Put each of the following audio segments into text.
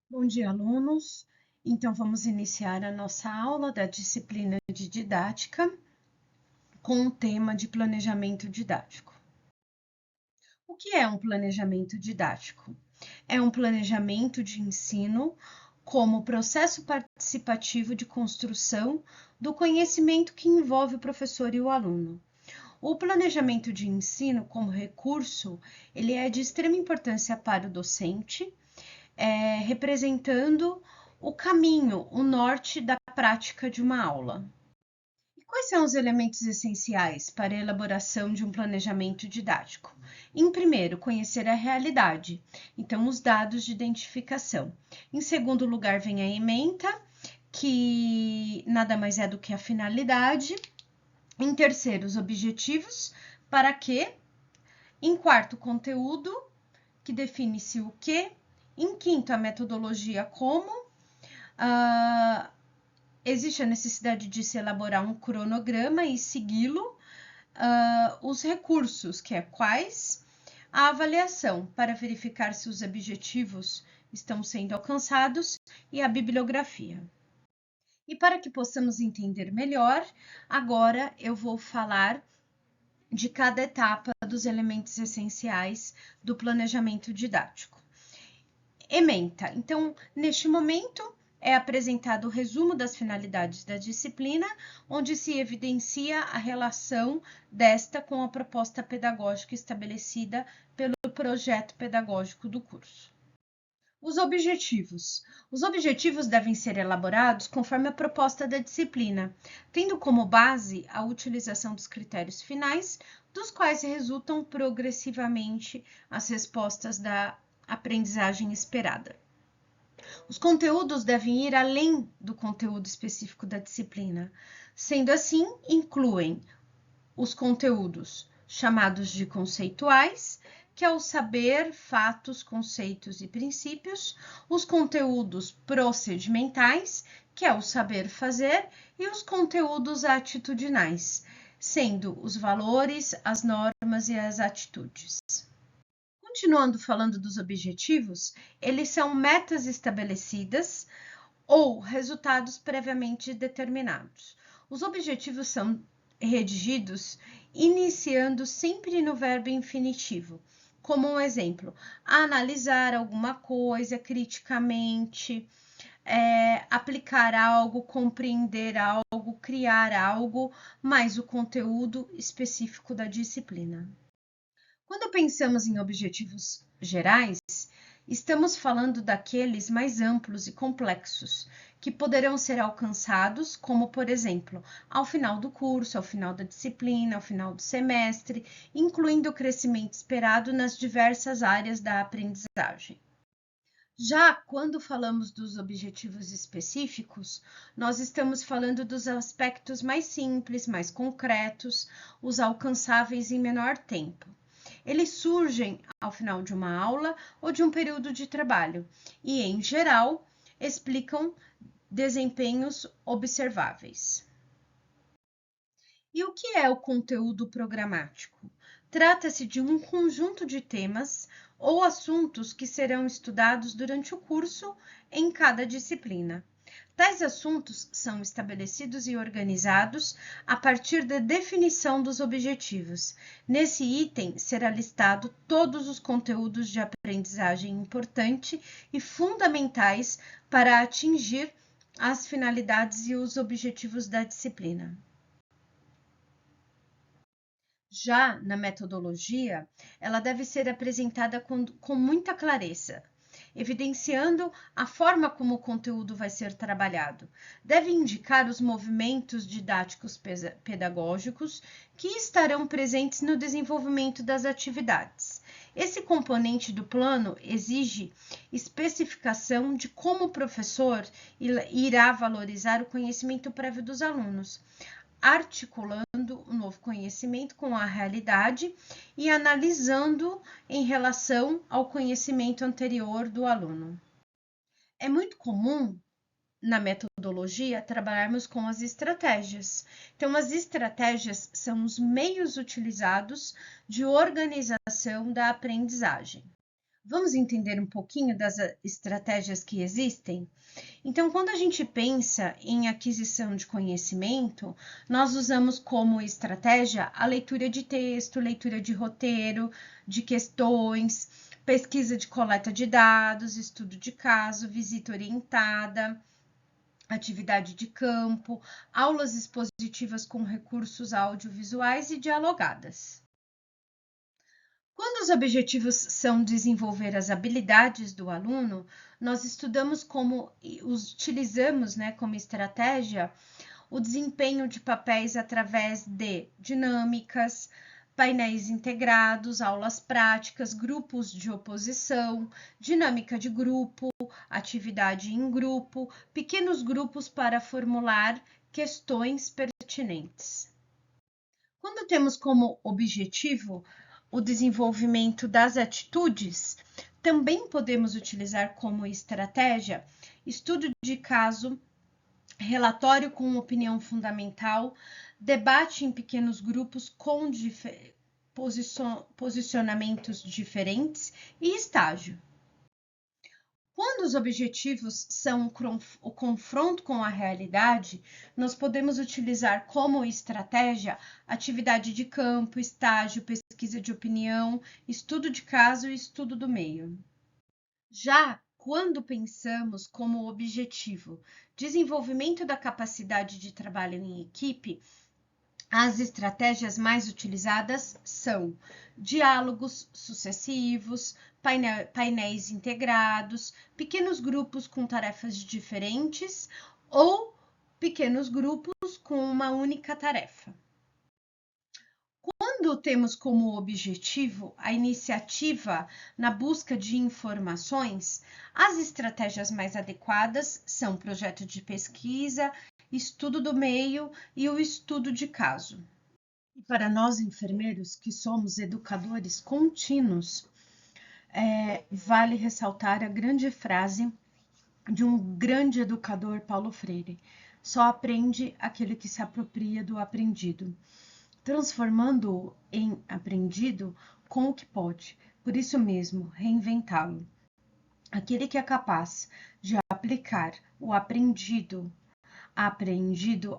Bom dia, alunos. Então, vamos iniciar a nossa aula da disciplina de didática com o tema de planejamento didático. O que é um planejamento didático? É um planejamento de ensino como processo participativo de construção do conhecimento que envolve o professor e o aluno. O planejamento de ensino como recurso, ele é de extrema importância para o docente, representando o caminho, o norte da prática de uma aula. E quais são os elementos essenciais para a elaboração de um planejamento didático? Em primeiro, conhecer a realidade, então os dados de identificação. Em segundo lugar, vem a ementa, que nada mais é do que a finalidade. Em terceiro, os objetivos, para quê? Em quarto, conteúdo, que define-se o quê. Em quinto, a metodologia como. Existe a necessidade de se elaborar um cronograma e segui-lo. Os recursos, que é quais. A avaliação, para verificar se os objetivos estão sendo alcançados. E a bibliografia. E para que possamos entender melhor, agora eu vou falar de cada etapa dos elementos essenciais do planejamento didático. Ementa. Então, neste momento, é apresentado o resumo das finalidades da disciplina, onde se evidencia a relação desta com a proposta pedagógica estabelecida pelo projeto pedagógico do curso. Os objetivos. Os objetivos devem ser elaborados conforme a proposta da disciplina, tendo como base a utilização dos critérios finais, dos quais resultam progressivamente as respostas da aprendizagem esperada. Os conteúdos devem ir além do conteúdo específico da disciplina. Sendo assim, incluem os conteúdos chamados de conceituais, que é o saber, fatos, conceitos e princípios, os conteúdos procedimentais, que é o saber fazer, e os conteúdos atitudinais, sendo os valores, as normas e as atitudes. Continuando falando dos objetivos, eles são metas estabelecidas ou resultados previamente determinados. Os objetivos são redigidos iniciando sempre no verbo infinitivo, como um exemplo, analisar alguma coisa criticamente, aplicar algo, compreender algo, criar algo, mais o conteúdo específico da disciplina. Quando pensamos em objetivos gerais, estamos falando daqueles mais amplos e complexos, que poderão ser alcançados, como, por exemplo, ao final do curso, ao final da disciplina, ao final do semestre, incluindo o crescimento esperado nas diversas áreas da aprendizagem. Já quando falamos dos objetivos específicos, nós estamos falando dos aspectos mais simples, mais concretos, os alcançáveis em menor tempo. Eles surgem ao final de uma aula ou de um período de trabalho e, em geral, explicam desempenhos observáveis. E o que é o conteúdo programático? Trata-se de um conjunto de temas ou assuntos que serão estudados durante o curso em cada disciplina. Tais assuntos são estabelecidos e organizados a partir da definição dos objetivos. Nesse item será listado todos os conteúdos de aprendizagem importantes e fundamentais para atingir as finalidades e os objetivos da disciplina. Já na metodologia, ela deve ser apresentada com muita clareza, evidenciando a forma como o conteúdo vai ser trabalhado. Deve indicar os movimentos didáticos pedagógicos que estarão presentes no desenvolvimento das atividades. Esse componente do plano exige especificação de como o professor irá valorizar o conhecimento prévio dos alunos, articulando o novo conhecimento com a realidade e analisando em relação ao conhecimento anterior do aluno. É muito comum na metodologia trabalharmos com as estratégias. Então, as estratégias são os meios utilizados de organização da aprendizagem. Vamos entender um pouquinho das estratégias que existem? Então, quando a gente pensa em aquisição de conhecimento, nós usamos como estratégia a leitura de texto, leitura de roteiro, de questões, pesquisa de coleta de dados, estudo de caso, visita orientada, atividade de campo, aulas expositivas com recursos audiovisuais e dialogadas. Quando os objetivos são desenvolver as habilidades do aluno, nós estudamos como utilizamos, como estratégia o desempenho de papéis através de dinâmicas, painéis integrados, aulas práticas, grupos de oposição, dinâmica de grupo, atividade em grupo, pequenos grupos para formular questões pertinentes. Quando temos como objetivo o desenvolvimento das atitudes, também podemos utilizar como estratégia estudo de caso, relatório com opinião fundamental, debate em pequenos grupos com posicionamentos diferentes e estágio. Quando os objetivos são o confronto com a realidade, nós podemos utilizar como estratégia atividade de campo, estágio, pesquisa de opinião, estudo de caso e estudo do meio. Já quando pensamos como objetivo desenvolvimento da capacidade de trabalho em equipe, as estratégias mais utilizadas são diálogos sucessivos, painéis integrados, pequenos grupos com tarefas diferentes ou pequenos grupos com uma única tarefa. Quando temos como objetivo a iniciativa na busca de informações, as estratégias mais adequadas são projeto de pesquisa, estudo do meio e o estudo de caso. E para nós enfermeiros, que somos educadores contínuos, vale ressaltar a grande frase de um grande educador, Paulo Freire: só aprende aquele que se apropria do aprendido, transformando-o em aprendido com o que pode, por isso mesmo, reinventá-lo. Aquele que é capaz de aplicar o aprendido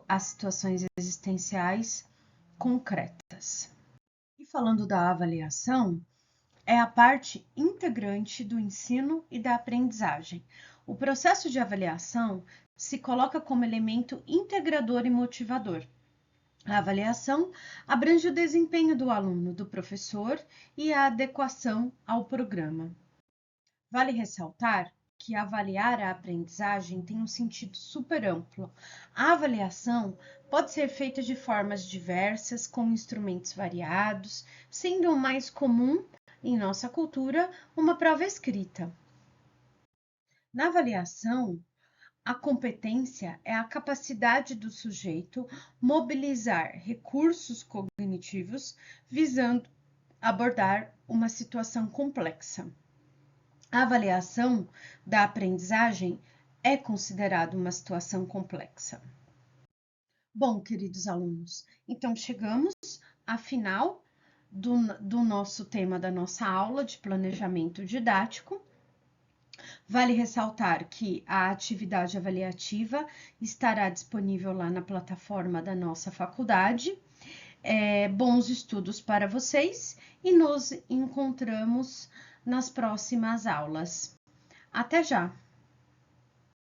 a situações existenciais concretas. E falando da avaliação, é a parte integrante do ensino e da aprendizagem. O processo de avaliação se coloca como elemento integrador e motivador. A avaliação abrange o desempenho do aluno, do professor e a adequação ao programa. Vale ressaltar que avaliar a aprendizagem tem um sentido super amplo. A avaliação pode ser feita de formas diversas, com instrumentos variados, sendo o mais comum em nossa cultura uma prova escrita. Na avaliação, a competência é a capacidade do sujeito mobilizar recursos cognitivos visando abordar uma situação complexa. A avaliação da aprendizagem é considerada uma situação complexa. Bom, queridos alunos, então chegamos à final do nosso tema da nossa aula de planejamento didático. Vale ressaltar que a atividade avaliativa estará disponível lá na plataforma da nossa faculdade. Bons estudos para vocês e nos encontramos nas próximas aulas. Até já!